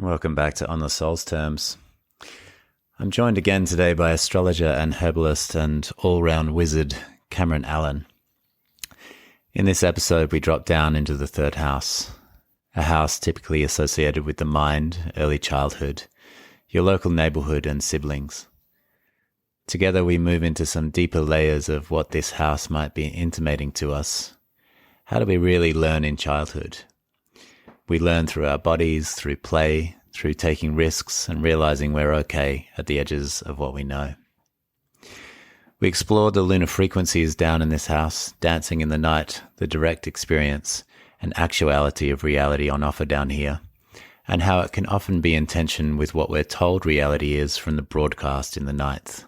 Welcome back to On the Soul's Terms. I'm joined again today by astrologer and herbalist and all-round wizard Cameron Allen. In this episode, we drop down into the third house, a house typically associated with the mind, early childhood, your local neighborhood and siblings. Together, we move into some deeper layers of what this house might be intimating to us. How do we really learn in childhood? We learn through our bodies, through play, through taking risks and realizing we're okay at the edges of what we know. We explore the lunar frequencies down in this house, dancing in the night, the direct experience and actuality of reality on offer down here, and how it can often be in tension with what we're told reality is from the broadcast in the ninth.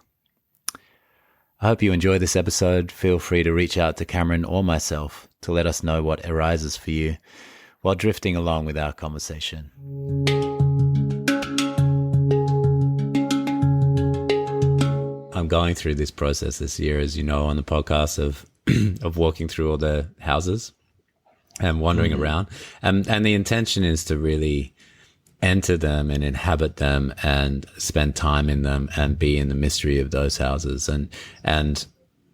I hope you enjoy this episode. Feel free to reach out to Cameron or myself to let us know what arises for you while drifting along with our conversation. I'm going through this process this year, as you know, on the podcast of walking through all the houses and wandering around. And the intention is to really enter them and inhabit them and spend time in them and be in the mystery of those houses. And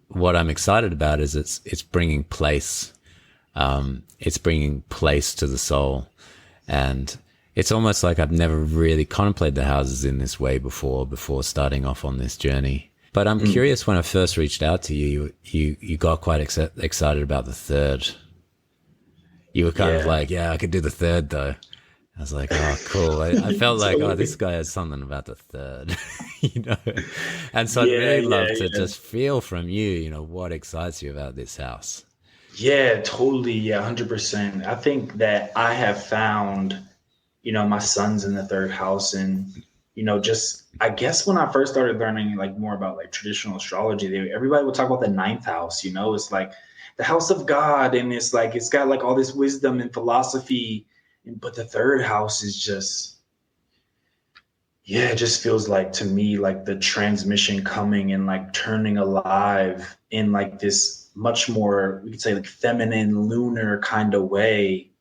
what I'm excited about is it's bringing place. It's bringing place to the soul. And it's almost like I've never really contemplated the houses in this way before starting off on this journey. But I'm curious, when I first reached out to you, you got quite excited about the third. You were kind of like, yeah, I could do the third though. I was like, oh, cool. I felt like, oh, this guy has something about the third, you know? And so I'd really love to just feel from you, what excites you about this house. Yeah, totally. Yeah, 100%. I think that I have found, my son's in the third house and, I guess when I first started learning more about traditional astrology, everybody would talk about the ninth house, it's like the house of God. And it's like, it's got all this wisdom and philosophy. But the third house is just, it just feels like to me, like the transmission coming and turning alive in this much more, we could say feminine, lunar kind of way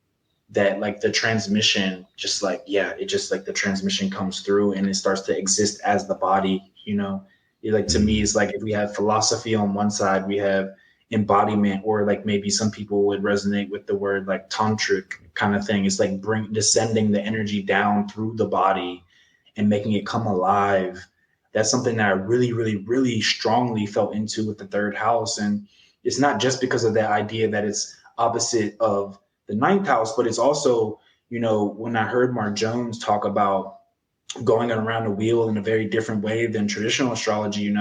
that the transmission just the transmission comes through and it starts to exist as the body, to me, it's like if we have philosophy on one side, we have embodiment, or maybe some people would resonate with the word tantric kind of thing. It's descending the energy down through the body and making it come alive. That's something that I really, really, really strongly felt into with the third house. And it's not just because of that idea that it's opposite of the ninth house, but it's also, when I heard Mark Jones talk about going around the wheel in a very different way than traditional astrology,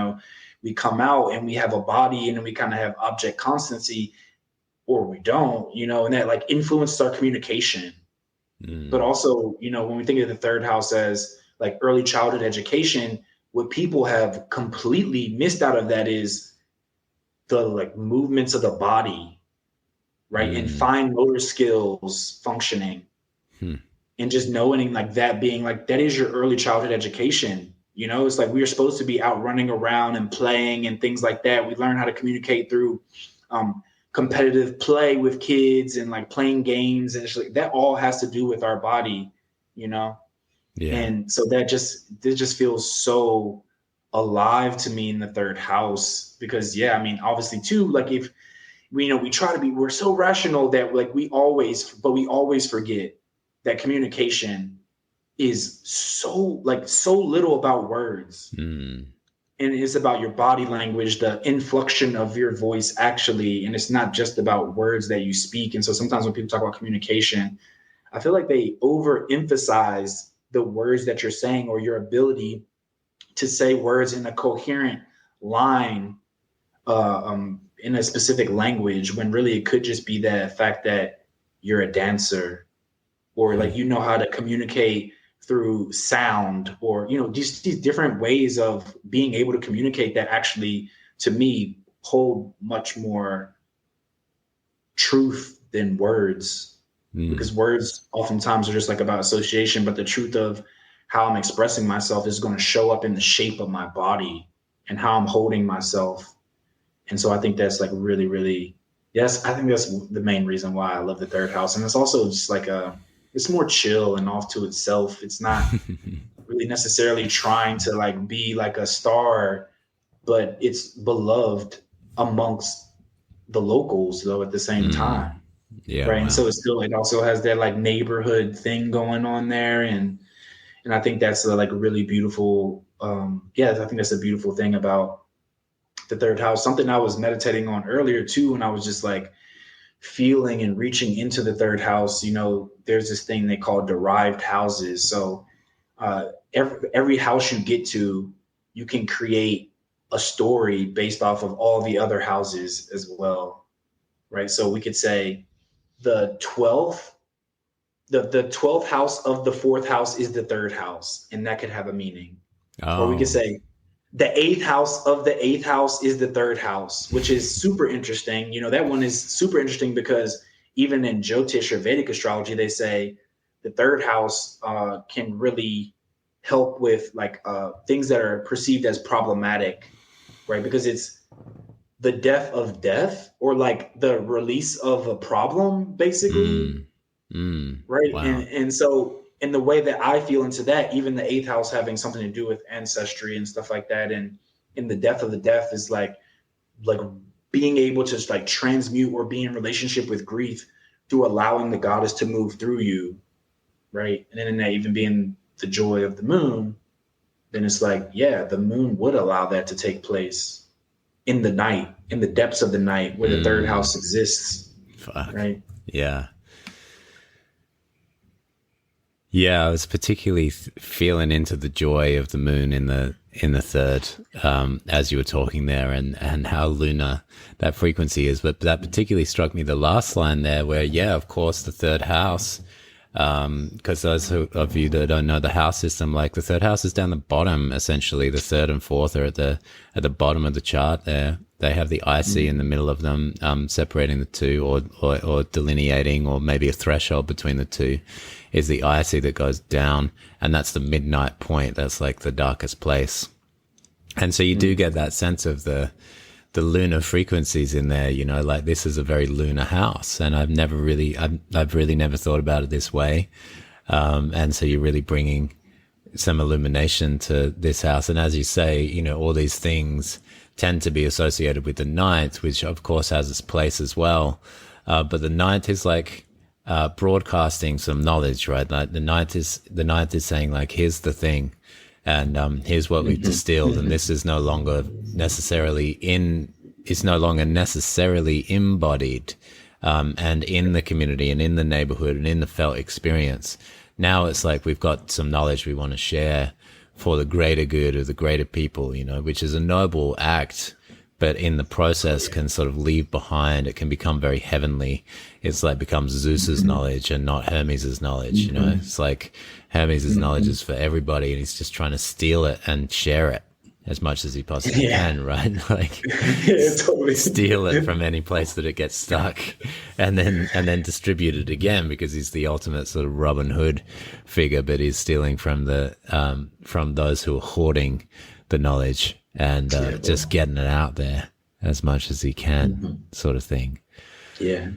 we come out and we have a body and we kind of have object constancy, or we don't, and that influences our communication. But also, when we think of the third house as early childhood education, what people have completely missed out of that is the movements of the body, right? And fine motor skills functioning and just knowing that being that is your early childhood education. It's we are supposed to be out running around and playing and things like that. We learn how to communicate through competitive play with kids and playing games, and it's that all has to do with our body, Yeah. And so this just feels so alive to me in the third house because, obviously too, if we try to be, we're so rational that we always forget that communication is so little about words. And it's about your body language, the inflection of your voice actually. And it's not just about words that you speak. And so sometimes when people talk about communication, I feel like they overemphasize the words that you're saying or your ability to say words in a coherent line, in a specific language, when really it could just be the fact that you're a dancer, or how to communicate through sound, or just these different ways of being able to communicate that actually, to me, hold much more truth than words. Because words oftentimes are just about association, but the truth of how I'm expressing myself is going to show up in the shape of my body and how I'm holding myself. And so I think that's really, really, yes, I think that's the main reason why I love the third house. And it's also just it's more chill and off to itself. It's not really necessarily trying to like be like a star, but it's beloved amongst the locals though at the same time. Yeah, Right. And wow. so it also has that like neighborhood thing going on there. And I think that's a, like a really beautiful, yeah, I think that's a beautiful thing about the third house. Something I was meditating on earlier too, and I was just like feeling and reaching into the third house. There's this thing they call derived houses. So every house you get to, you can create a story based off of all the other houses as well, right? So we could say the 12th, the 12th house of the fourth house is the third house, and that could have a meaning. Or we could Oh. say the eighth house of the eighth house is the third house, which is super interesting. That one is super interesting because even in Jyotish or Vedic astrology, they say the third house can really help with like things that are perceived as problematic, right? Because it's the death of death or like the release of a problem, basically, Mm, mm, right? And wow. and so in the way that I feel into that, even the eighth house having something to do with ancestry and stuff like that, and in the death of the death is like being able to just like transmute or be in relationship with grief through allowing the goddess to move through you, right? And then in that even being the joy of the moon, then it's like, yeah, the moon would allow that to take place in the night, in the depths of the night where the third Mm, house exists, fuck. right? Yeah. Yeah, I was particularly feeling into the joy of the moon in the third, as you were talking there, and how lunar that frequency is. But that particularly struck me the last line there, where yeah, of course, the third house. Because those of you that don't know the house system, like the third house is down the bottom. Essentially, the third and fourth are at the bottom of the chart. There, they have the IC in the middle of them, separating the two, or delineating, or maybe a threshold between the two. Is the IC that goes down, and that's the midnight point. That's like the darkest place. And so you do get that sense of the lunar frequencies in there, like this is a very lunar house. And I've really never thought about it this way. And so you're really bringing some illumination to this house. And as you say, all these things tend to be associated with the ninth, which of course has its place as well. But the ninth is like, broadcasting some knowledge, right? Like the ninth is saying like, here's the thing. And here's what we've distilled, and this is no longer necessarily embodied, and in the community and in the neighborhood and in the felt experience. Now it's like we've got some knowledge we want to share for the greater good of the greater people, which is a noble act, but in the process can sort of leave behind. It can become very heavenly. It's like becomes Zeus's knowledge and not Hermes's knowledge. It's like Hermes's knowledge is for everybody, and he's just trying to steal it and share it as much as he possibly can, right? Like Yeah, totally. steal it from any place that it gets stuck, and then distribute it again, because he's the ultimate sort of Robin Hood figure, but he's stealing from from those who are hoarding the knowledge and just getting it out there as much as he can, sort of thing. Yeah.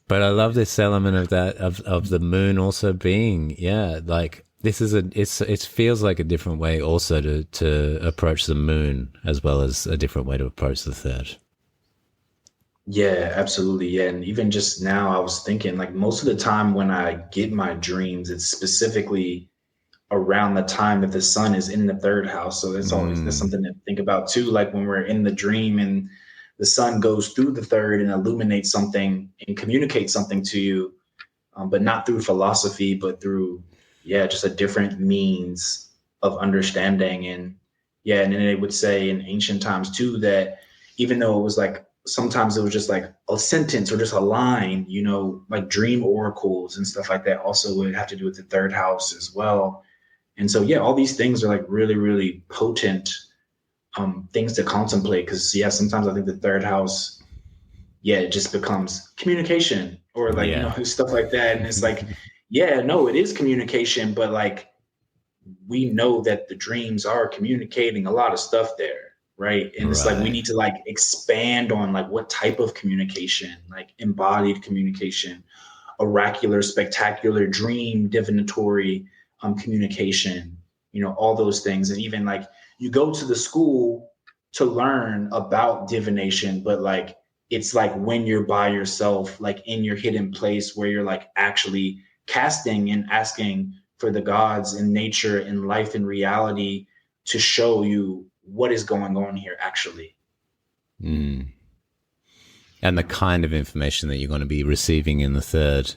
But I love this element of that of the moon also being, like this is it feels like a different way also to approach the moon, as well as a different way to approach the third. Yeah, absolutely. Yeah. And even just now, I was thinking like most of the time when I get my dreams, it's specifically around the time that the sun is in the third house. So that's something to think about too. Like when we're in the dream and the sun goes through the third and illuminates something and communicates something to you, but not through philosophy, but through, yeah, just a different means of understanding. And yeah, and then they would say in ancient times too, that even though it was like, sometimes it was just like a sentence or just a line, like dream oracles and stuff like that also would have to do with the third house as well. And so, yeah, all these things are like really, really potent things to contemplate. Because, yeah, sometimes I think the third house, yeah, it just becomes communication or like, stuff like that. And it's like, yeah, no, it is communication. But like, we know that the dreams are communicating a lot of stuff there. Right. And it's like we need to like expand on like what type of communication, like embodied communication, oracular, spectacular, dream, divinatory communication, all those things. And even like you go to the school to learn about divination, but like it's like when you're by yourself, like in your hidden place where you're like actually casting and asking for the gods and nature and life and reality to show you what is going on here actually. And the kind of information that you're going to be receiving in the third,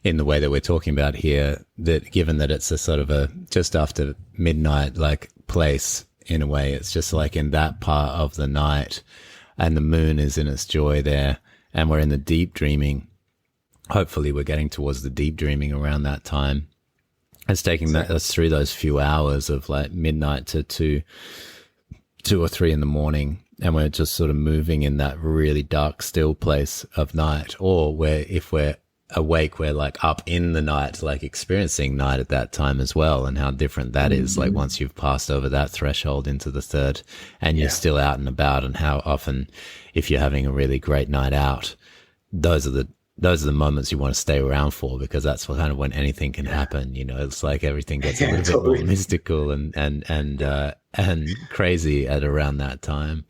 in the way that we're talking about here, that given that it's a sort of a just after midnight like place, in a way, it's just like in that part of the night, and the moon is in its joy there, and we're in the deep dreaming. Hopefully we're getting towards the deep dreaming around that time. It's taking us through those few hours of like midnight to 2 or 3 in the morning, and we're just sort of moving in that really dark, still place of night. Or where if we're awake, we're like up in the night, like experiencing night at that time as well, and how different that is, like once you've passed over that threshold into the third and you're still out and about, and how often, if you're having a really great night out, those are the moments you want to stay around for, because that's what kind of when anything can happen. It's like everything gets a little bit more mystical and crazy at around that time.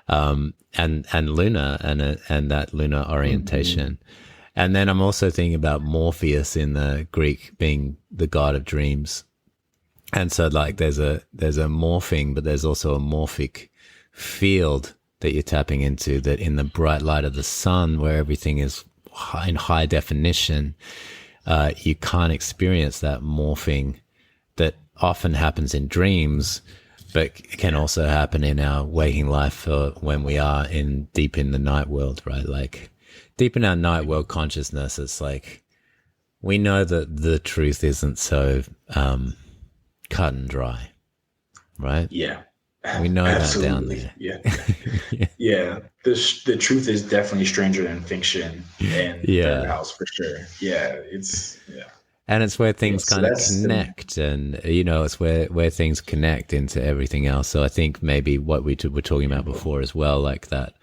And lunar and that lunar orientation. And then I'm also thinking about Morpheus in the Greek being the god of dreams. And so like there's a morphing, but there's also a morphic field that you're tapping into, that in the bright light of the sun, where everything is in high definition, you can't experience that morphing that often happens in dreams, but can also happen in our waking life when we are deep in the night world, right? Like deep in our night world consciousness, it's like we know that the truth isn't so cut and dry, right? Yeah. We know Absolutely. that down there. Yeah. Yeah. The truth is definitely stranger than fiction in third house for sure. Yeah. And it's where things so kind of connect, and it's where things connect into everything else. So I think maybe what we were talking about before as well, like that,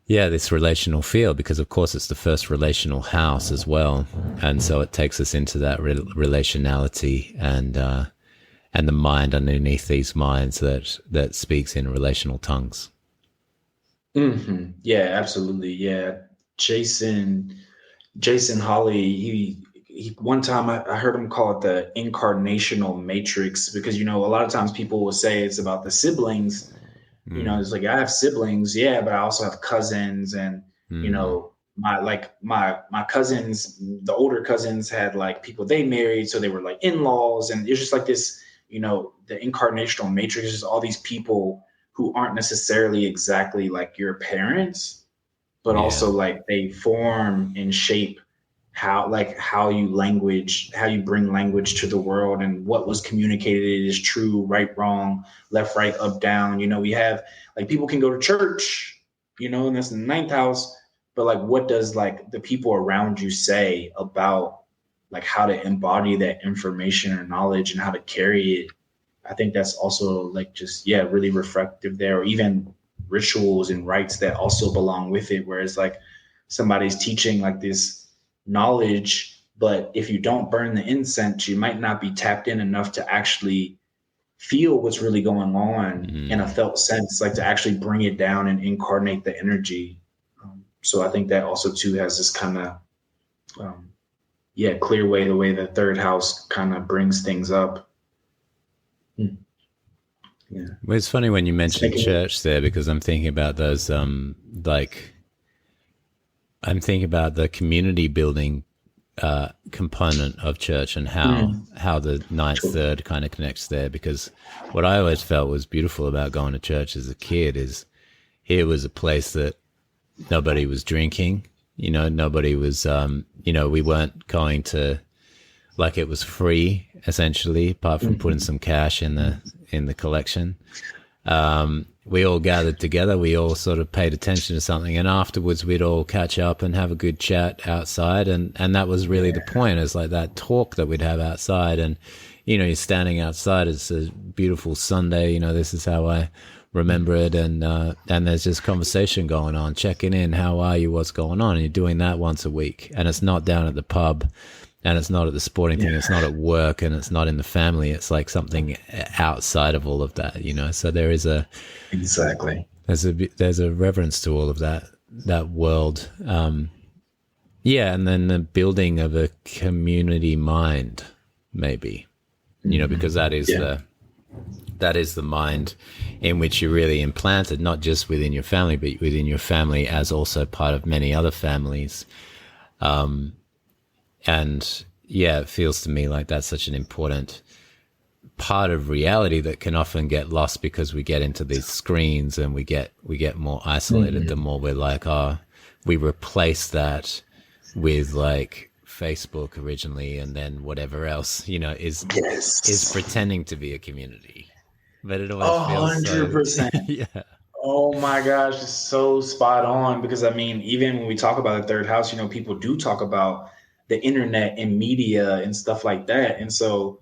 this relational field, because of course it's the first relational house as well, and so it takes us into that relationality and the mind underneath these minds that speaks in relational tongues. Mm-hmm. Yeah, absolutely. Yeah, Jason Holly, he one time I heard him call it the incarnational matrix, because a lot of times people will say it's about the siblings. It's like I have siblings, but I also have cousins, and my cousins, the older cousins had like people they married, so they were like in-laws, and it's just like this, the incarnational matrix is all these people who aren't necessarily exactly like your parents, but also like they form and shape how you bring language to the world, and what was communicated is true, right, wrong, left, right, up, down. We have like people can go to church, and that's the 9th house, but like what does like the people around you say about like how to embody that information or knowledge and how to carry it? I think that's also like just really reflective there, or even rituals and rites that also belong with it, whereas like somebody's teaching like this knowledge, but if you don't burn the incense, you might not be tapped in enough to actually feel what's really going on in a felt sense, like to actually bring it down and incarnate the energy. So I think that also too has this kind of clear way, the way the third house kind of brings things up. Yeah. Well, it's funny when you mentioned church there, because I'm thinking about those I'm thinking about the community building component of church, and how the ninth third kind of connects there. Because what I always felt was beautiful about going to church as a kid is here was a place that nobody was drinking, nobody was, we weren't going to, like, it was free essentially, apart from putting some cash in the collection. We all gathered together, we all sort of paid attention to something, and afterwards we'd all catch up and have a good chat outside, and that was really the point, is like that talk that we'd have outside. And you're standing outside, it's a beautiful Sunday, this is how I remember it, and there's just conversation going on, checking in, how are you, what's going on, and you're doing that once a week, and it's not down at the pub, and it's not at the sporting thing, it's not at work, and it's not in the family. It's like something outside of all of that, you know. So there is there's a reverence to all of that world. Yeah, and then the building of a community mind, maybe, you know, because that is the mind in which you're really implanted, not just within your family, but within your family as also part of many other families. And yeah, it feels to me like that's such an important part of reality that can often get lost because we get into these screens and we get more isolated the more we're like, we replace that with like Facebook originally, and then whatever else, you know, is pretending to be a community. But it always feels 100%. Yeah. Oh my gosh, it's so spot on. Because I mean, even when we talk about the third house, you know, people do talk about the internet and media and stuff like that. And so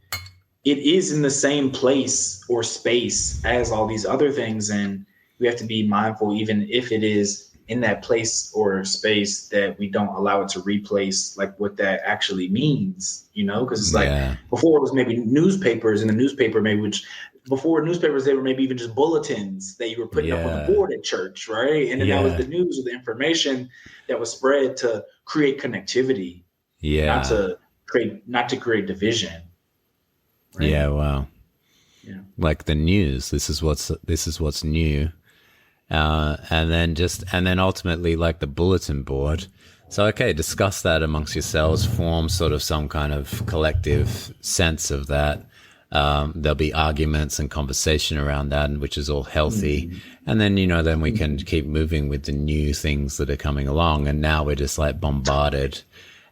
it is in the same place or space as all these other things. And we have to be mindful, even if it is in that place or space, that we don't allow it to replace like what that actually means, you know, because it's like before it was maybe newspapers, and the newspaper maybe before newspapers, they were maybe even just bulletins that you were putting up on the board at church, right? And then that was the news or the information that was spread to create connectivity, not to create division. Right? Yeah, wow. Yeah. Like the news, this is what's new. And then ultimately like the bulletin board. So, okay, discuss that amongst yourselves, form sort of some kind of collective sense of that. There'll be arguments and conversation around that, which is all healthy. And then, you know, then we can keep moving with the new things that are coming along. And now we're just like bombarded.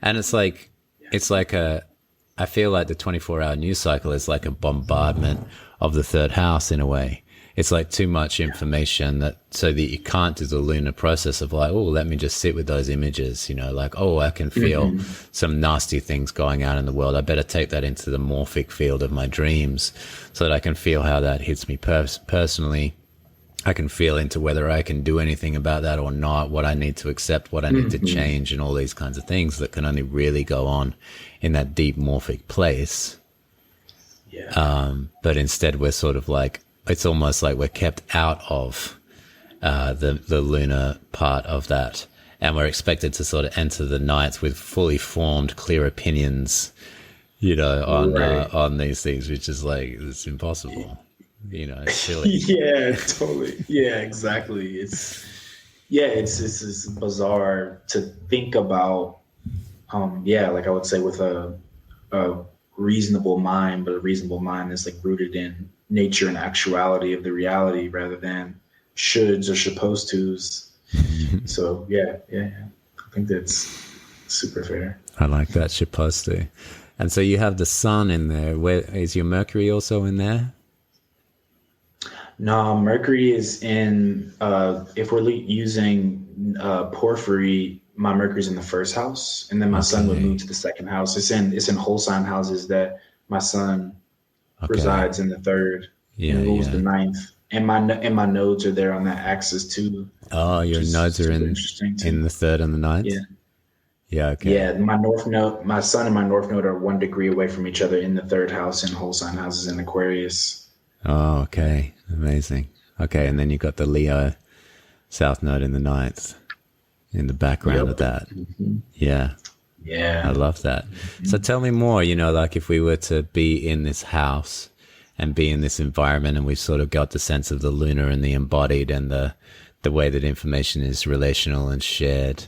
And it's like I feel like the 24-hour news cycle is like a bombardment of the third house in a way. It's like too much information so that you can't do the lunar process of like, oh, let me just sit with those images, you know, like, oh, I can feel some nasty things going out in the world. I better take that into the morphic field of my dreams so that I can feel how that hits me personally. I can feel into whether I can do anything about that or not, what I need to accept, what I need to change, and all these kinds of things that can only really go on in that deep morphic place. Yeah. But instead we're sort of like, it's almost like we're kept out of the lunar part of that, and we're expected to sort of enter the night with fully formed, clear opinions, you know, on these things, which is like, it's impossible. You know, it's silly. Yeah, totally. Yeah, exactly. It's bizarre to think about. Like I would say with a reasonable mind, but a reasonable mind is like rooted in nature and actuality of the reality rather than shoulds or supposed tos. So yeah. I think that's super fair. I like that, supposed to. And so you have the sun in there. Where is your Mercury also in there? No, Mercury is in, if we're using porphyry, my Mercury's in the first house, and then my sun would move to the second house. It's in whole sign houses that my sun resides in the third, and rules the ninth. And my nodes are there on that axis too. Oh, your nodes are in the third and the ninth? Yeah. Yeah, okay. Yeah, my sun and my north node are 1 degree away from each other in the third house, in whole sign houses in Aquarius. Oh, okay. Amazing. Okay, and then you got the Leo south node in the ninth in the background of that. Yeah. I love that. So tell me more, you know, like if we were to be in this house and be in this environment, and we've sort of got the sense of the lunar and the embodied and the way that information is relational and shared.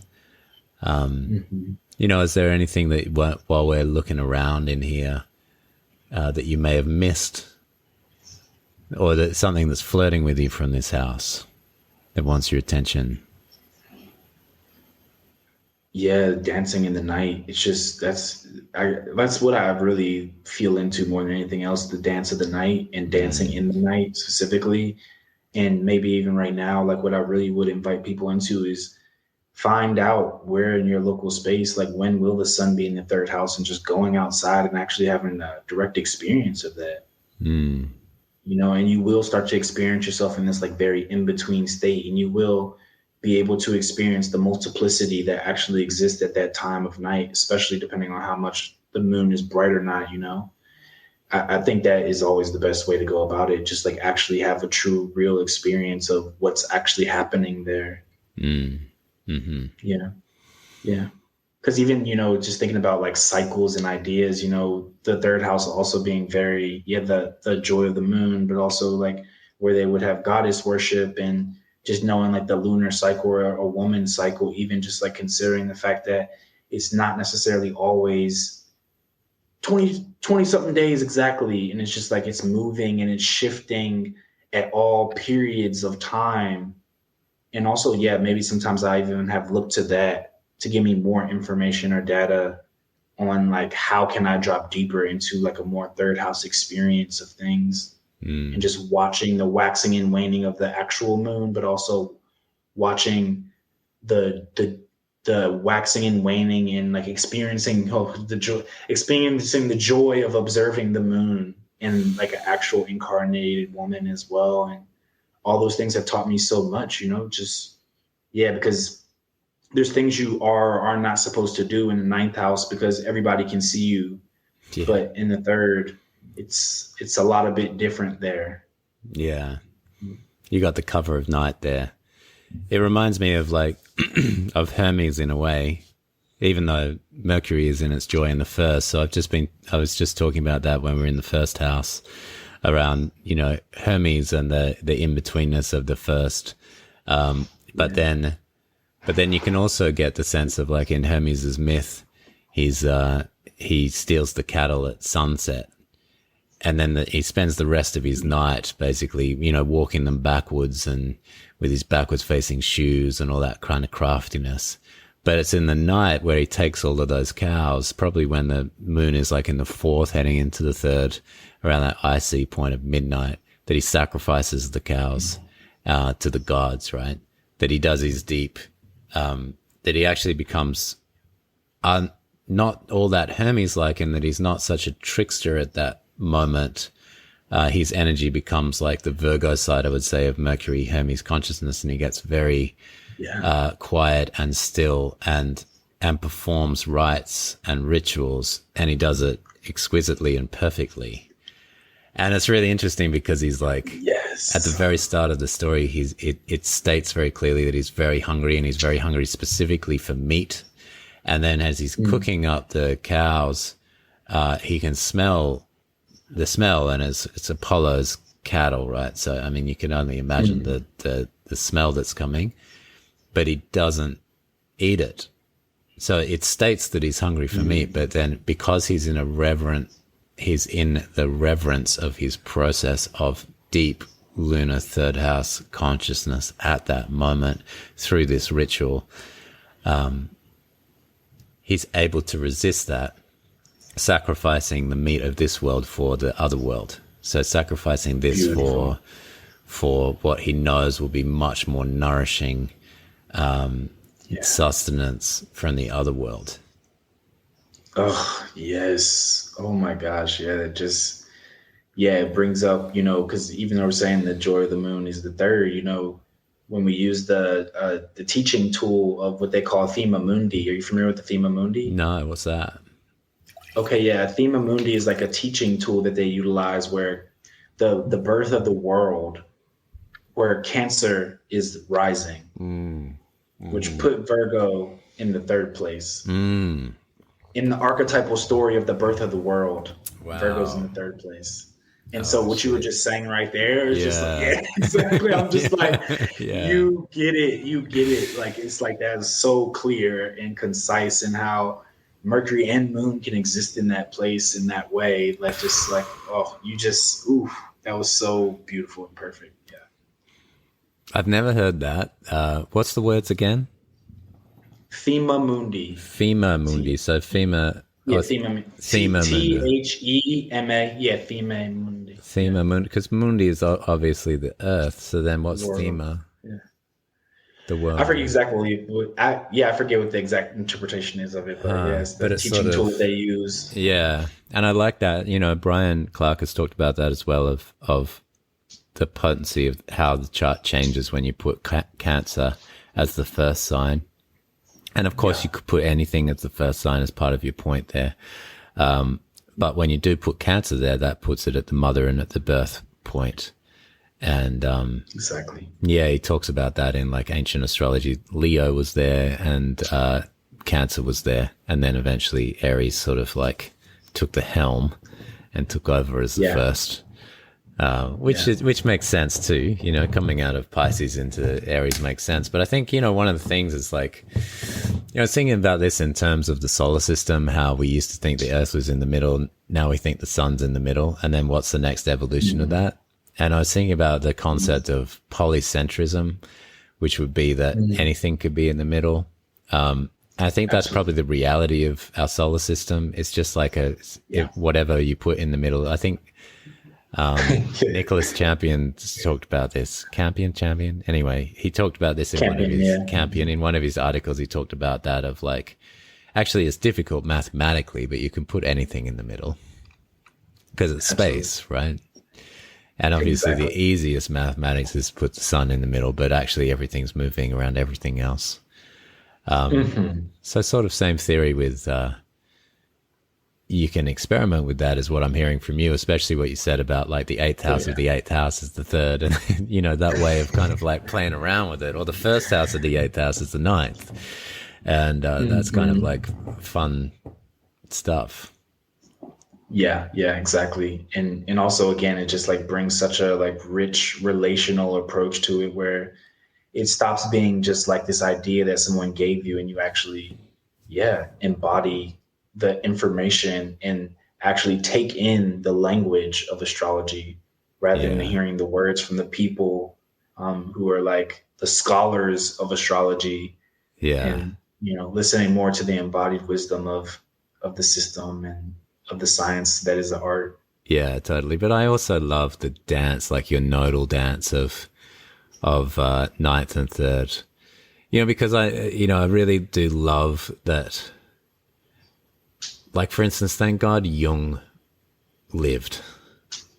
You know, is there anything that while we're looking around in here that you may have missed, or that something that's flirting with you from this house that wants your attention? Yeah, dancing in the night. It's just that's what I really feel into more than anything else. The dance of the night and dancing in the night specifically, and maybe even right now, like what I really would invite people into is find out where in your local space, like when will the sun be in the third house, and just going outside and actually having a direct experience of that. and you will start to experience yourself in this like very in between state, and you will be able to experience the multiplicity that actually exists at that time of night, especially depending on how much the moon is bright or not. I think that is always the best way to go about it. Just like actually have a true, real experience of what's actually happening there. Mm. Mm-hmm. Yeah. Yeah. Because even, just thinking about like cycles and ideas, the third house also being very, the joy of the moon, but also like where they would have goddess worship and just knowing like the lunar cycle or a woman's cycle, even just like considering the fact that it's not necessarily always 20 something days exactly. And it's just like it's moving and it's shifting at all periods of time. And also, maybe sometimes I even have looked to that to give me more information or data on like how can I drop deeper into like a more third house experience of things, and just watching the waxing and waning of the actual moon, but also watching the waxing and waning and like experiencing the joy of observing the moon and like an actual incarnated woman as well. And all those things have taught me so much, because there's things you are or are not supposed to do in the ninth house because everybody can see you. Yeah. But in the third, it's a lot of bit different there. Yeah. You got the cover of night there. It reminds me of like of Hermes in a way, even though Mercury is in its joy in the first. So I was just talking about that when we were in the first house around, Hermes and the in-betweenness of the first. But then you can also get the sense of like in Hermes's myth, he steals the cattle at sunset. And then he spends the rest of his night basically, walking them backwards and with his backwards facing shoes and all that kind of craftiness. But it's in the night where he takes all of those cows, probably when the moon is like in the fourth, heading into the third, around that icy point of midnight, that he sacrifices the cows to the gods, right? That he does his deep, that he actually becomes not all that Hermes-like, and that he's not such a trickster at that moment. His energy becomes like the Virgo side, I would say, of Mercury, Hermes consciousness, and he gets very quiet and still and performs rites and rituals, and he does it exquisitely and perfectly. And it's really interesting because he's like, at the very start of the story, it states very clearly that he's very hungry, and he's very hungry specifically for meat. And then as he's cooking up the cows, he can smell the smell, and it's Apollo's cattle, right? So, I mean, you can only imagine the smell that's coming, but he doesn't eat it. So it states that he's hungry for meat, but then because he's in the reverence of his process of deep lunar third house consciousness at that moment through this ritual, he's able to resist that, sacrificing the meat of this world for the other world. So sacrificing this for what he knows will be much more nourishing sustenance from the other world. Oh, yes. Oh my gosh. Yeah. It brings up, because even though we're saying the joy of the moon is the third, when we use the teaching tool of what they call Thema Mundi. Are you familiar with the Thema Mundi? No, what's that? Okay, yeah. Thema Mundi is like a teaching tool that they utilize where the birth of the world, where Cancer is rising, which put Virgo in the third place. In the archetypal story of the birth of the world, Virgo's in the third place. And so what you were just saying right there is just like, exactly. I'm just like, you get it. Like, it's like that is so clear and concise, and how Mercury and Moon can exist in that place in that way. Like, just like, that was so beautiful and perfect. Yeah. I've never heard that. What's the words again? Thema Mundi. Thema Mundi. So Thema. Thema Mundi. Thema Mundi. Thema. Yeah, Thema Mundi. Thema Mundi, because Mundi is obviously the Earth. So then, what's Thema? Yeah. The world. I forget exactly. I forget what the exact interpretation is of it, but it's the teaching tool they use. Yeah, and I like that. Brian Clark has talked about that as well. Of the potency of how the chart changes when you put Cancer as the first sign. And of course, you could put anything as the first sign as part of your point there. But when you do put Cancer there, that puts it at the mother and at the birth point. And exactly. Yeah, he talks about that in like ancient astrology. Leo was there and Cancer was there. And then eventually Aries sort of like took the helm and took over as the first. Which makes sense too, you know, coming out of Pisces into Aries makes sense. But I think, you know, one of the things is like, you know, thinking about this in terms of the solar system, how we used to think the Earth was in the middle. Now we think the sun's in the middle. And then what's the next evolution of that? And I was thinking about the concept of polycentrism, which would be that anything could be in the middle. I think that's probably the reality of our solar system. It's just like whatever you put in the middle. I think Nicholas Champion talked about this. Champion. Anyway, he talked about this in in one of his articles. He talked about that of like, actually, it's difficult mathematically, but you can put anything in the middle because it's space, right? And obviously, the easiest mathematics is put the sun in the middle, but actually, everything's moving around everything else. So, sort of same theory with. You can experiment with that is what I'm hearing from you, especially what you said about like the eighth house of the eighth house is the third. And, you know, that way of kind of like playing around with it, or the first house of the eighth house is the ninth. And that's kind of like fun stuff. Yeah, exactly. And also, again, it just like brings such a like rich relational approach to it where it stops being just like this idea that someone gave you and you actually, embody the information and actually take in the language of astrology rather than hearing the words from the people who are like the scholars of astrology. And, you know, listening more to the embodied wisdom of the system and of the science that is the art. Yeah, totally. But I also love the dance, like your nodal dance of ninth and third, you know, because I really do love that. Like, for instance, thank God Jung lived,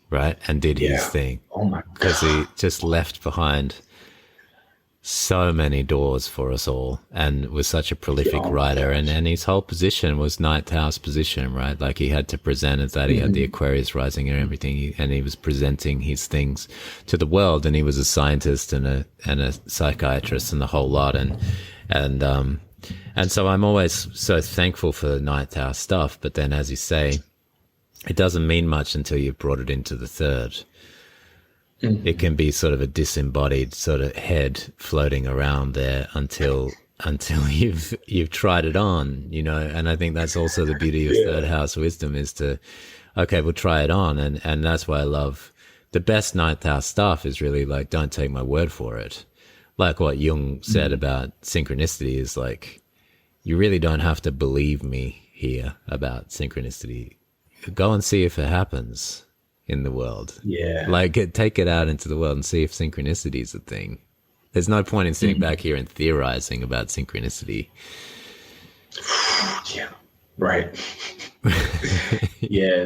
right? And did his thing. Oh my God. Because he just left behind so many doors for us all and was such a prolific writer. And his whole position was ninth house position, right? Like he had to present as that. He had the Aquarius rising and everything. And he was presenting his things to the world. And he was a scientist and a psychiatrist and the whole lot. And so I'm always so thankful for the ninth house stuff. But then, as you say, it doesn't mean much until you've brought it into the third. It can be sort of a disembodied sort of head floating around there until you've tried it on, you know. And I think that's also the beauty of third house wisdom is to, okay, we'll try it on. And that's why I love the best ninth house stuff is really like, don't take my word for it. Like what Jung said about synchronicity is like, you really don't have to believe me here about synchronicity. Go and see if it happens in the world. Yeah. Like take it out into the world and see if synchronicity is a thing. There's no point in sitting back here and theorizing about synchronicity. Yeah. Right. Yeah.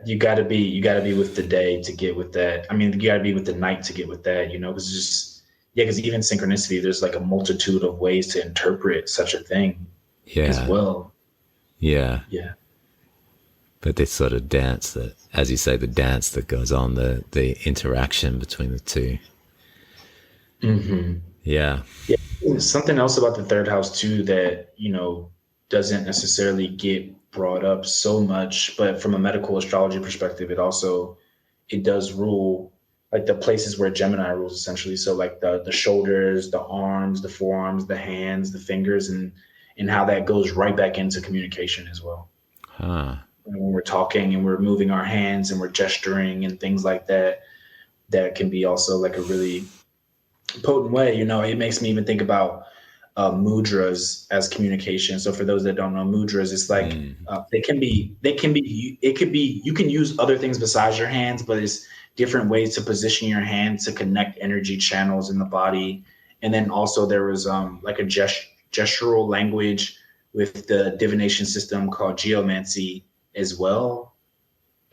You gotta be with the day to get with that. I mean, you gotta be with the night to get with that, you know, because even synchronicity, there's like a multitude of ways to interpret such a thing as well. Yeah. But this sort of dance that, as you say, the dance that goes on, the interaction between the two. Yeah. Something else about the third house too that, you know, doesn't necessarily get brought up so much, but from a medical astrology perspective, it does rule like the places where Gemini rules essentially. So like the shoulders, the arms, the forearms, the hands, the fingers, and how that goes right back into communication as well. When we're talking and we're moving our hands and we're gesturing and things like that, that can be also like a really potent way. You know, it makes me even think about mudras as communication. So for those that don't know, mudras, it's like you can use other things besides your hands, but it's different ways to position your hand to connect energy channels in the body. And then also there was like a gestural language with the divination system called geomancy as well.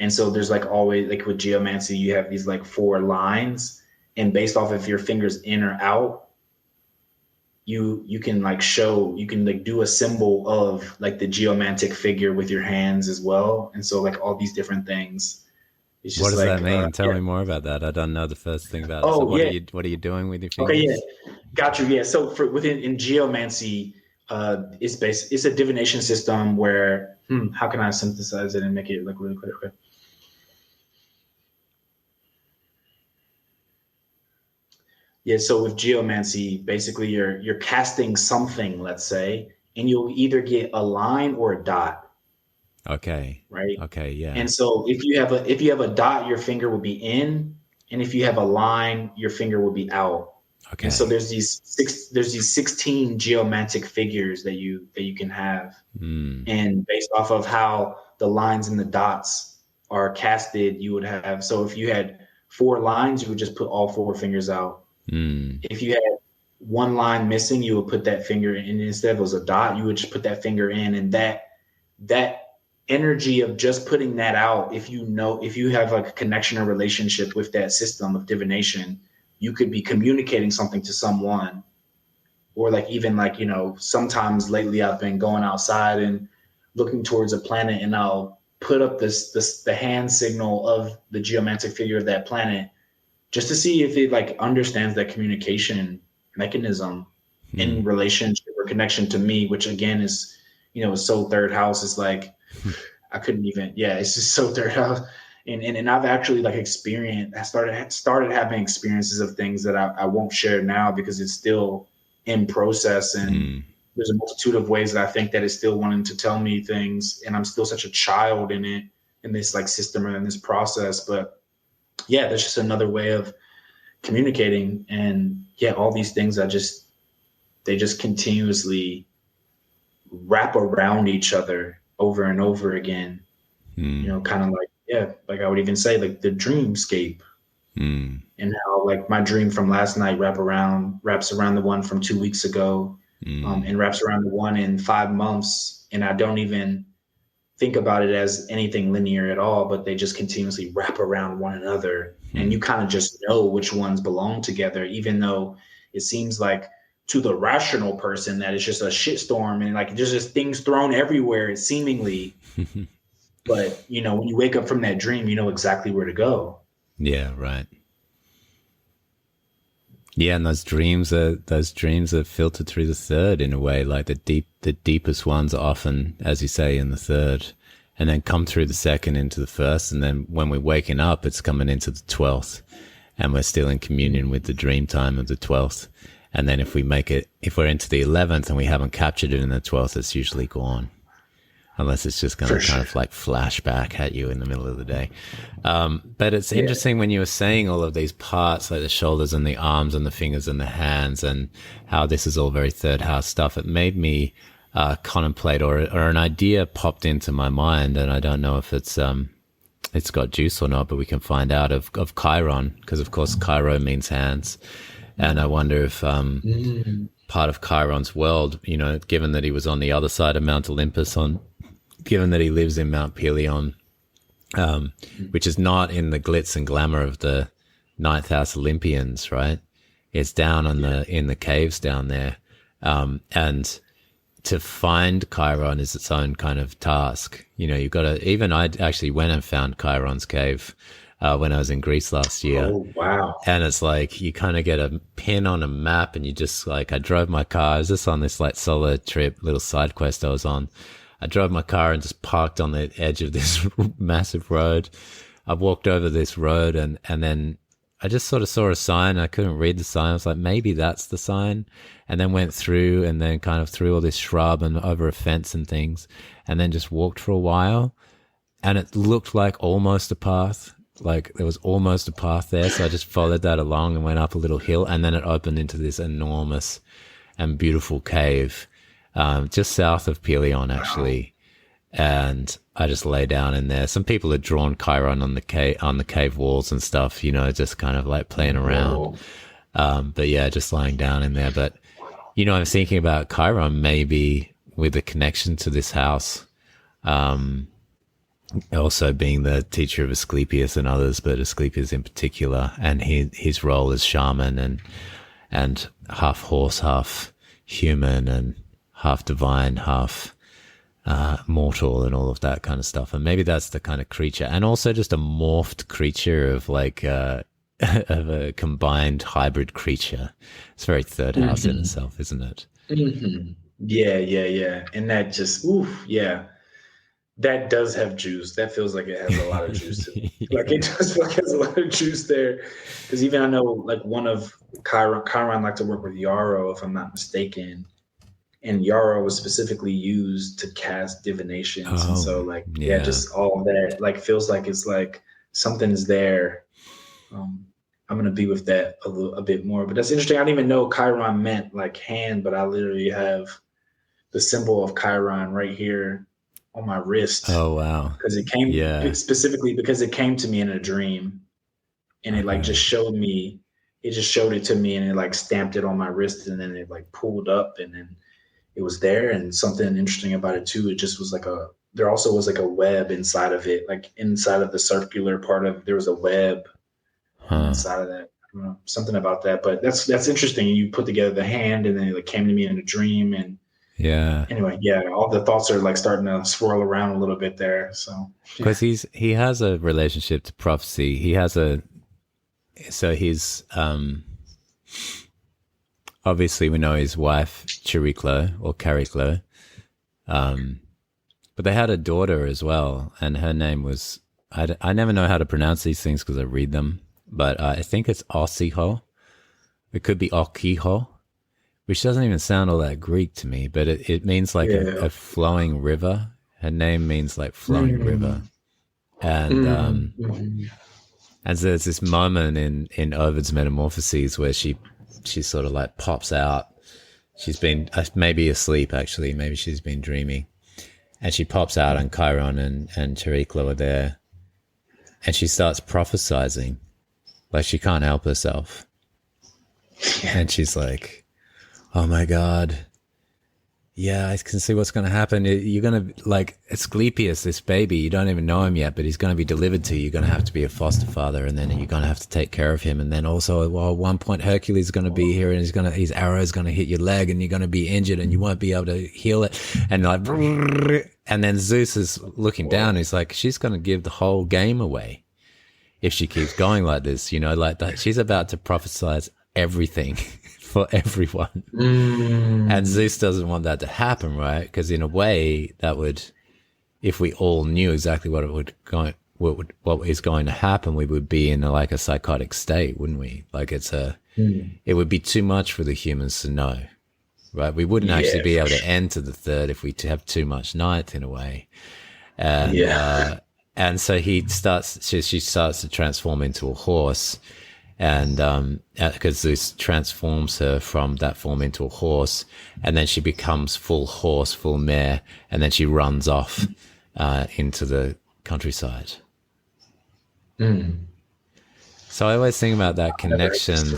And so there's like always, like with geomancy, you have these like 4 lines, and based off if your fingers in or out, you can like show, you can like do a symbol of like the geomantic figure with your hands as well. And so like all these different things. It's What just does that like mean? Tell me more about that. I don't know the first thing about it. So oh yeah, what are you doing with your okay, yeah, fingers? got you. Yeah. So for within in geomancy, it's a divination system where how can I synthesize it and make it like really clear? Okay. Yeah, so with geomancy, basically you're casting something, let's say, and you'll either get a line or a dot, Okay. right? Okay, yeah. And so if you have a dot, your finger will be in, and if you have a line, your finger will be out. And so Okay. there's these 16 geomantic figures that you can have. Mm. And based off of how the lines and the dots are casted, you would have, so if you had four lines, you would just put all four fingers out. Mm. If you had one line missing, you would put that finger in. Instead of it was a dot, you would just put that finger in, and that energy of just putting that out, if you have like a connection or relationship with that system of divination, you could be communicating something to someone. Or like even like, sometimes lately I've been going outside and looking towards a planet, and I'll put up the hand signal of the geomantic figure of that planet, just to see if it like understands that communication mechanism in Mm. relationship or connection to me, which again is so third house. It's like I couldn't even, yeah, it's just so third house. And I've actually like I started having experiences of things that I won't share now because it's still in process. And Mm. there's a multitude of ways that I think that it's still wanting to tell me things. And I'm still such a child in it, in this like system or in this process. But yeah, that's just another way of communicating. And yeah, all these things they just continuously wrap around each other over and over again. Mm. Kind of like, yeah, like I would even say like the dreamscape, Mm. and how like my dream from last night wraps around the one from 2 weeks ago, Mm. and wraps around the one in 5 months. And I don't even think about it as anything linear at all, but they just continuously wrap around one another. And you Mm. kind of just know which ones belong together, even though it seems like to the rational person that it's just a shitstorm and like there's just things thrown everywhere, seemingly. But when you wake up from that dream, you know exactly where to go. Yeah, right. Yeah, and those dreams are filtered through the third in a way. Like the deepest ones are often, as you say, in the third, and then come through the second into the first, and then when we're waking up, it's coming into the 12th, and we're still in communion with the dream time of the 12th. And then if we're into the 11th and we haven't captured it in the 12th, it's usually gone. Unless it's just going For to kind sure. of like flash back at you in the middle of the day. But it's Yeah. interesting when you were saying all of these parts, like the shoulders and the arms and the fingers and the hands, and how this is all very third house stuff. It made me contemplate, or an idea popped into my mind, and I don't know if it's got juice or not, but we can find out of Chiron, because of course Chiron means hands, and I wonder if part of Chiron's world, given that he was on the other side of Mount Olympus, given that he lives in Mount Pelion, which is not in the glitz and glamour of the ninth house Olympians, right? It's down in the caves down there. And to find Chiron is its own kind of task. You've got to, even I actually went and found Chiron's cave when I was in Greece last year. Oh, wow. And it's like you kind of get a pin on a map, and you just like, I drove my car. I was just on this like solo trip, little side quest I was on. I drove my car and just parked on the edge of this massive road. I walked over this road, and then I just sort of saw a sign. I couldn't read the sign. I was like, maybe that's the sign. And then went through, and then kind of through all this shrub and over a fence and things, and then just walked for a while. And it looked like almost a path. Like there was almost a path there. So I just followed that along and went up a little hill, and then it opened into this enormous and beautiful cave, just south of Pelion, actually. And I just lay down in there. Some people had drawn Chiron on the cave walls and stuff, just kind of like playing around. But yeah, just lying down in there. But, I'm thinking about Chiron maybe with a connection to this house, also being the teacher of Asclepius and others, but Asclepius in particular, and his role as shaman and half horse, half human, and half divine, half mortal, and all of that kind of stuff. And maybe that's the kind of creature, and also just a morphed creature of like of a combined hybrid creature. It's very third house in itself, isn't it? Yeah. And that just, oof, yeah. That does have juice. That feels like it has a lot of juice to it. Like it does feel like it has a lot of juice there. Because even I know like one of Chiron liked to work with Yarrow, if I'm not mistaken. And Yarrow was specifically used to cast divinations. And so like, yeah, just all of that like feels like it's like something's there. I'm gonna be with that a bit more. But that's interesting. I didn't even know Chiron meant like hand, but I literally have the symbol of Chiron right here on my wrist. Oh wow! Because it came specifically because it came to me in a dream, and it like just showed me. It just showed it to me, and it like stamped it on my wrist, and then it like pulled up, and then it was there. And something interesting about it too, it just was like there also was like a web inside of it, like inside of the circular part of there was a web inside of that. I don't know, something about that, but that's interesting. You put together the hand, and then it like came to me in a dream, and anyway, all the thoughts are like starting to swirl around a little bit there. So because he has a relationship to prophecy. He's obviously we know his wife Chariklo, but they had a daughter as well, and her name was I never know how to pronounce these things because I read them, but I think it's Osiho. It could be Okiho, which doesn't even sound all that Greek to me, but it means like a flowing river. Her name means like flowing river. And and so there's this moment in Ovid's Metamorphoses where she sort of like pops out. She's been maybe asleep, actually. Maybe she's been dreaming. And she pops out, and Chiron and Chariklo are there. And she starts prophesizing. Like she can't help herself. And she's like, oh my God. Yeah, I can see what's going to happen. You're going to, like, Asclepius, this baby, you don't even know him yet, but he's going to be delivered to you. You're going to have to be a foster father, and then you're going to have to take care of him. And then also, well, at one point, Hercules is going to be here, and his arrow is going to hit your leg, and you're going to be injured, and you won't be able to heal it. And like, and then Zeus is looking down. He's like, she's going to give the whole game away if she keeps going like this, like that. She's about to prophesize everything for everyone. And Zeus doesn't want that to happen, right? Because in a way that would, if we all knew exactly what is going to happen, we would be in like a psychotic state, wouldn't we? Like it would be too much for the humans to know, right? We wouldn't actually be able to enter the third if we have too much night in a way. And and so she starts to transform into a horse. And because Zeus transforms her from that form into a horse, and then she becomes full horse, full mare, and then she runs off into the countryside. So I always think about that connection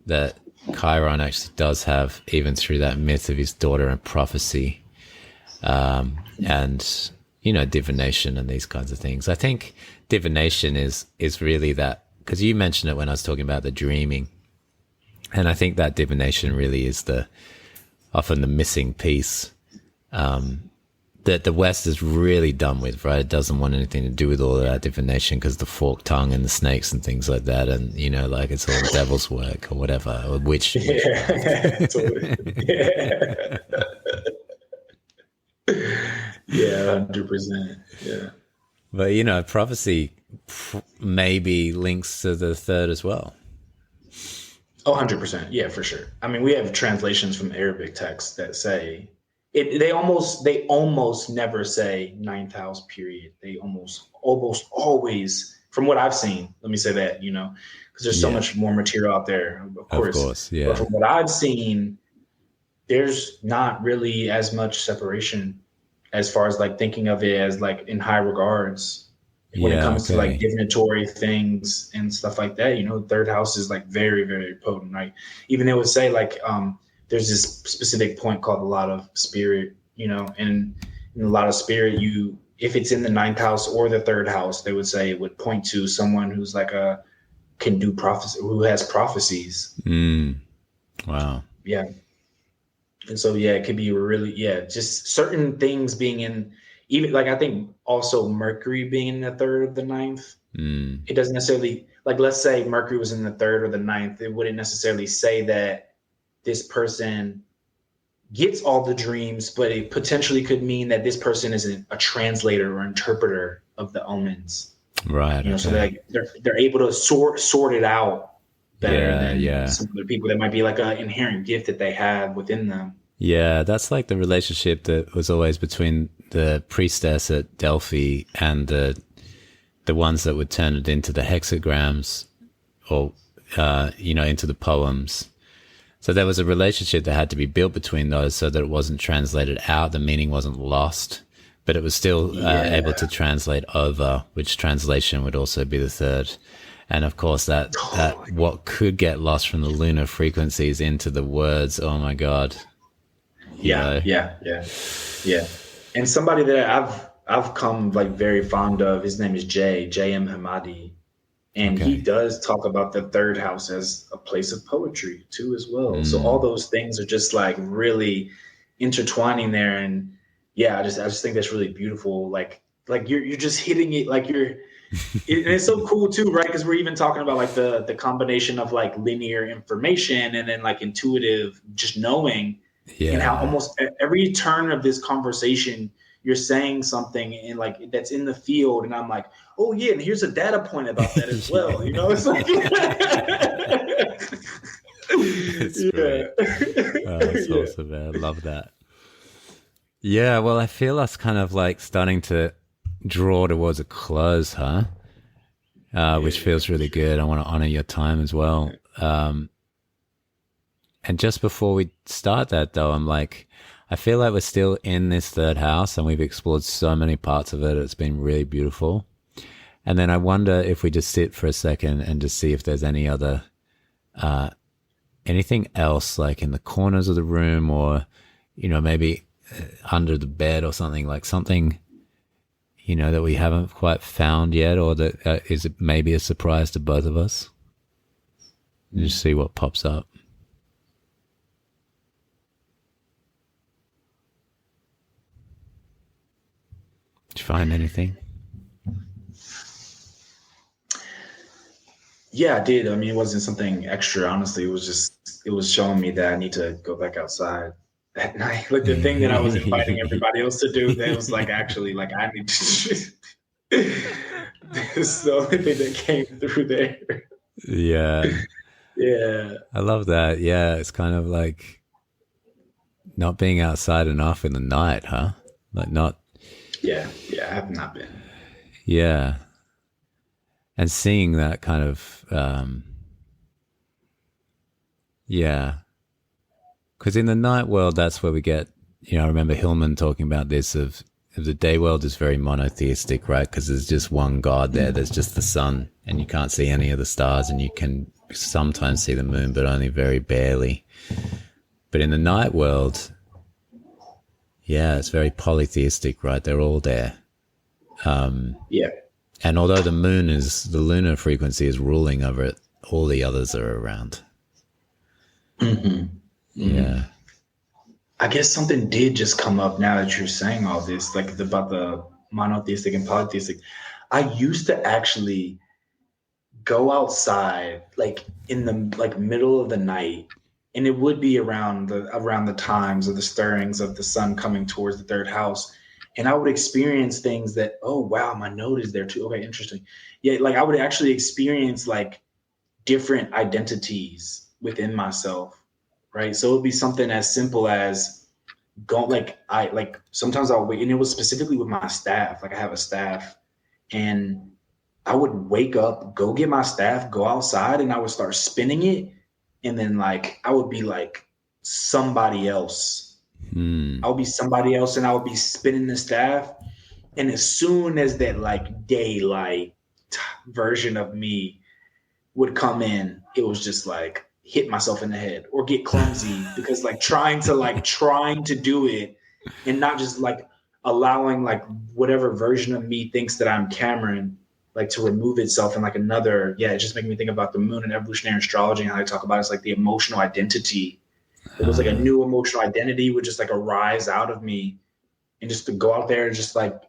that Chiron actually does have, even through that myth of his daughter and prophecy, and divination and these kinds of things. I think divination is really that. Because you mentioned it when I was talking about the dreaming, and I think that divination really is often the missing piece that the West is really done with, right? It doesn't want anything to do with all of that divination because the forked tongue and the snakes and things like that, and like it's all devil's work or whatever, or witch. Totally. Yeah, 100%. Yeah. But prophecy maybe links to the third as well. Oh, 100%. Yeah, for sure. I mean, we have translations from Arabic texts that say it. They almost never say ninth house period. They almost always, from what I've seen, let me say that, because there's so much more material out there, of course. Yeah. But from what I've seen, there's not really as much separation as far as like thinking of it as like in high regards when it comes to like divinatory things and stuff like that. Third house is like very, very potent. Like even it would say like there's this specific point called a lot of spirit, and in a lot of spirit, if it's in the ninth house or the third house, they would say it would point to someone who's like can do prophecy, who has prophecies. Wow. Yeah. And so, yeah, it could be really, just certain things being in, even like, I think also Mercury being in the third of the ninth. It doesn't necessarily, like, let's say Mercury was in the third or the ninth. It wouldn't necessarily say that this person gets all the dreams, but it potentially could mean that this person is a translator or interpreter of the omens. Right. So they're able to sort it out better than some other people. That might be like an inherent gift that they have within them. Yeah, that's like the relationship that was always between the priestess at Delphi and the ones that would turn it into the hexagrams or, into the poems. So there was a relationship that had to be built between those so that it wasn't translated out, the meaning wasn't lost, but it was still able to translate over, which translation would also be the third. And of course, that what could get lost from the lunar frequencies into the words, oh my God. Yeah. And somebody that I've come like very fond of, his name is J.M. Hamadi. And he does talk about the third house as a place of poetry too, as well. So all those things are just like really intertwining there. And I just think that's really beautiful. Like you're just hitting it, like and it's so cool too, right? Because we're even talking about like the combination of like linear information and then like intuitive, just knowing, and how almost every turn of this conversation, you're saying something and like that's in the field, and I'm like, oh yeah, and here's a data point about that as well. It's like it's great. That's awesome, man. I love that. Yeah, well, I feel us kind of like starting to draw towards a close, huh? Which feels really good. I want to honor your time as well. And just before we start that, though, I'm like, I feel like we're still in this third house and we've explored so many parts of it. It's been really beautiful. And then I wonder if we just sit for a second and just see if there's any other, anything else like in the corners of the room or, maybe under the bed or something, like something, that we haven't quite found yet, or that is it maybe a surprise to both of us. Just see what pops up. Did you find anything? Yeah, I did. I mean, it wasn't something extra, honestly. It was showing me that I need to go back outside at night. Like the thing that I was inviting everybody else to do, that was like, actually, like I need to. It's the only thing that came through there. Yeah. Yeah. I love that. Yeah. It's kind of like not being outside enough in the night, huh? Like not. Yeah, I have not been. Yeah. And seeing that kind of, because in the night world, that's where we get, I remember Hillman talking about this of the day world is very monotheistic, right? Because there's just one God there. There's just the sun and you can't see any of the stars, and you can sometimes see the moon, but only very barely. But in the night world, it's very polytheistic, right? They're all there. And although the lunar frequency is ruling over it, all the others are around. Yeah. I guess something did just come up now that you're saying all this, like about the monotheistic and polytheistic. I used to actually go outside like in the like middle of the night, and it would be around the times of the stirrings of the sun coming towards the third house. And I would experience things that, oh, wow, my node is there too. Okay, interesting. Yeah, like I would actually experience like different identities within myself, right? So it would be something as simple as sometimes I'll wait, and it was specifically with my staff. Like I have a staff, and I would wake up, go get my staff, go outside, and I would start spinning it. And then like I would be like somebody else. I would be somebody else, and I would be spinning the staff. And as soon as that like daylight version of me would come in, it was just like hit myself in the head or get clumsy because like trying to do it and not just like allowing like whatever version of me thinks that I'm Cameron, like to remove itself in like another, it just made me think about the moon and evolutionary astrology and how they talk about it's like the emotional identity. It was like a new emotional identity would just like arise out of me, and just to go out there and just like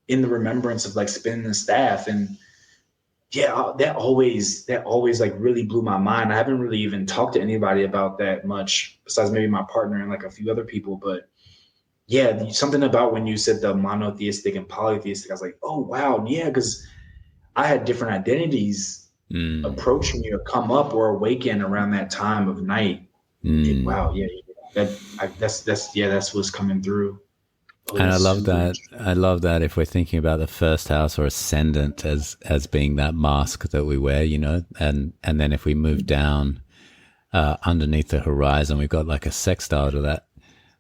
in the remembrance of like spinning the staff. And that always like really blew my mind. I haven't really even talked to anybody about that much besides maybe my partner and like a few other people. But yeah, something about when you said the monotheistic and polytheistic, I was like, oh wow, yeah, because I had different identities approach me or come up or awaken around that time of night. Wow, that's what's coming through. And I love that. I love that if we're thinking about the first house or ascendant as being that mask that we wear, you know, and then if we move down underneath the horizon, we've got like a sextile to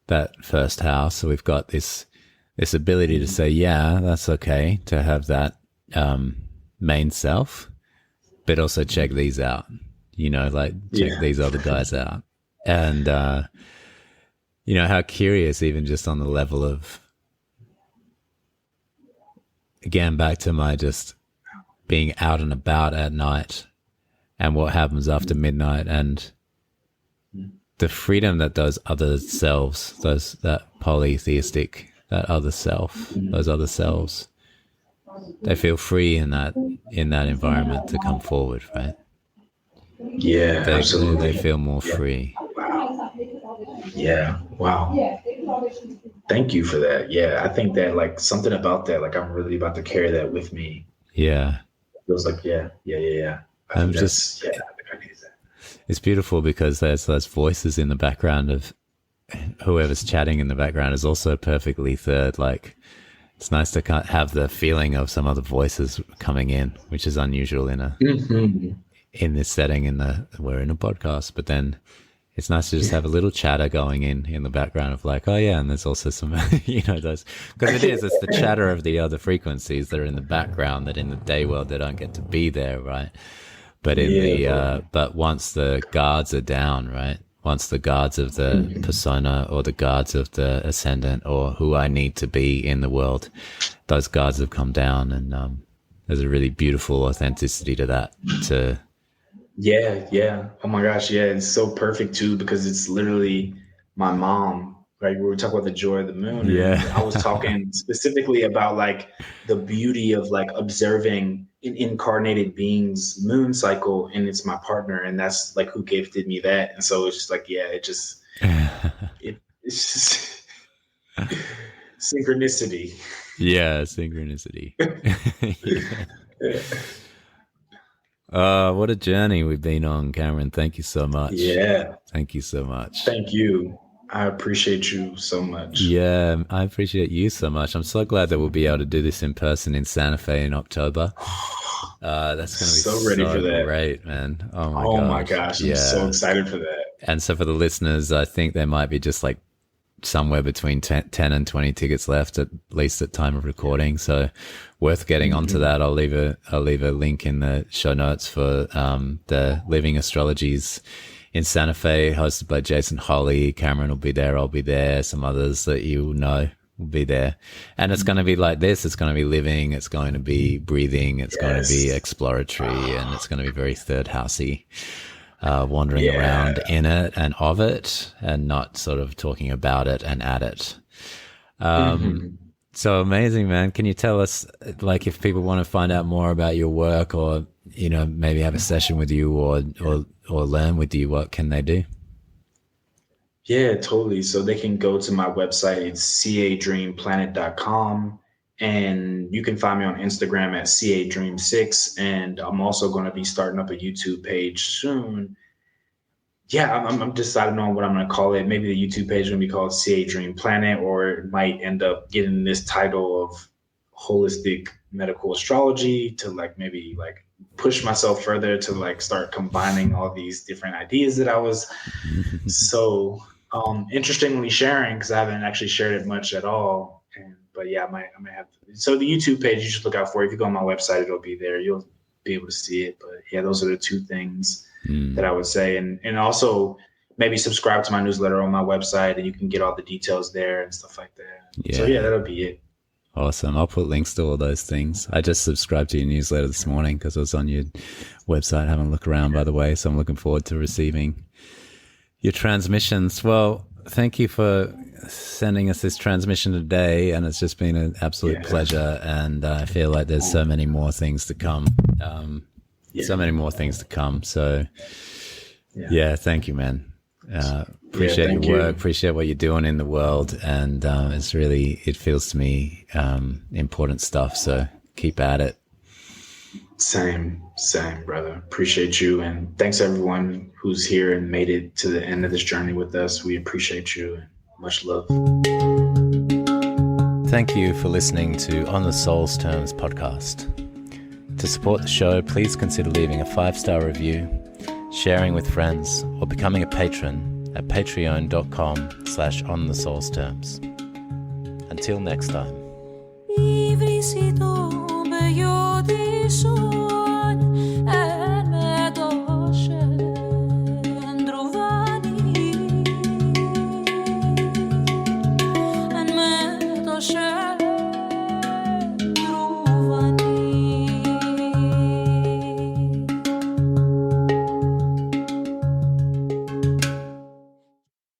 that first house. So we've got this ability to say, yeah, that's okay to have that main self, but also check these out, you know, like check these other guys out. And you know, how curious, even just on the level of, again, back to my just being out and about at night and what happens after midnight, and the freedom that those other selves, that polytheistic, that other self, those other selves, they feel free in that environment to come forward, right? Yeah, absolutely. They feel more free. Yeah. Wow. Thank you for that. Yeah. I think that like something about that, like I'm really about to carry that with me. Yeah. It feels like, yeah. I think I need that. It's beautiful because there's those voices in the background of whoever's chatting in the background is also perfectly third. Like, it's nice to have the feeling of some other voices coming in, which is unusual in this setting. We're in a podcast, but then it's nice to just have a little chatter going in the background of like, oh yeah, and there's also some, you know, those, because it's the chatter of the other frequencies that are in the background that in the day world they don't get to be there, right? But but once the guards are down, right? Once the guards of the persona or the guards of the ascendant or who I need to be in the world, those guards have come down, and there's a really beautiful authenticity to that. Yeah. Oh my gosh, yeah. It's so perfect too, because it's literally my mom, right? We were talking about the joy of the moon. Yeah. And I was talking specifically about like the beauty of like observing an incarnated being's moon cycle, and it's my partner, and that's like who gifted me that. And so it's just like, it's just synchronicity. Yeah, synchronicity. What a journey we've been on, Cameron. Thank you so much. Yeah. Thank you so much. Thank you. I appreciate you so much. Yeah, I appreciate you so much. I'm so glad that we'll be able to do this in person in Santa Fe in October. That's going to be so ready for that. Great, man. Oh my gosh. I'm so excited for that. And so for the listeners, I think there might be just like somewhere between 10 and 20 tickets left, at least at time of recording. So worth getting onto that. I'll leave a link in the show notes for the Living Astrologies in Santa Fe, hosted by Jason Holly. Cameron will be there. I'll be there. Some others that you know will be there. And it's going to be like this. It's going to be living. It's going to be breathing. It's going to be exploratory, and it's going to be very third housey. Wandering around in it and of it, and not sort of talking about it and at it. So amazing, man. Can you tell us, like, if people want to find out more about your work, or, you know, maybe have a session with you or learn with you, what can they do? Yeah, totally. So they can go to my website. It's cadreamplanet.com. And you can find me on Instagram at cadream6. And I'm also going to be starting up a YouTube page soon. Yeah, I'm deciding on what I'm going to call it. Maybe the YouTube page is going to be called CA Dream Planet, or it might end up getting this title of holistic medical astrology, to like maybe like push myself further to like start combining all these different ideas that I was so interestingly sharing, because I haven't actually shared it much at all. But yeah, I might have to. So the YouTube page, you should look out for it. If you go on my website, it'll be there. You'll be able to see it. But yeah, those are the two things that I would say. And also, maybe subscribe to my newsletter on my website, and you can get all the details there and stuff like that. Yeah. So yeah, that'll be it. Awesome. I'll put links to all those things. I just subscribed to your newsletter this morning because I was on your website having a look around, by the way. So I'm looking forward to receiving your transmissions. Well, thank you for sending us this transmission today. And it's just been an absolute pleasure. And I feel like there's so many more things to come. So many more things to come. So yeah, thank you, man. Appreciate your work, appreciate what you're doing in the world, and it feels to me important stuff, so keep at it. Same, brother. Appreciate you, and thanks everyone who's here and made it to the end of this journey with us. We appreciate you, and much love. Thank you for listening to On the Soul's Terms podcast. To support the show, please consider leaving a 5-star review, sharing with friends, or becoming a patron at patreon.com/onthesoulsterms. Until next time.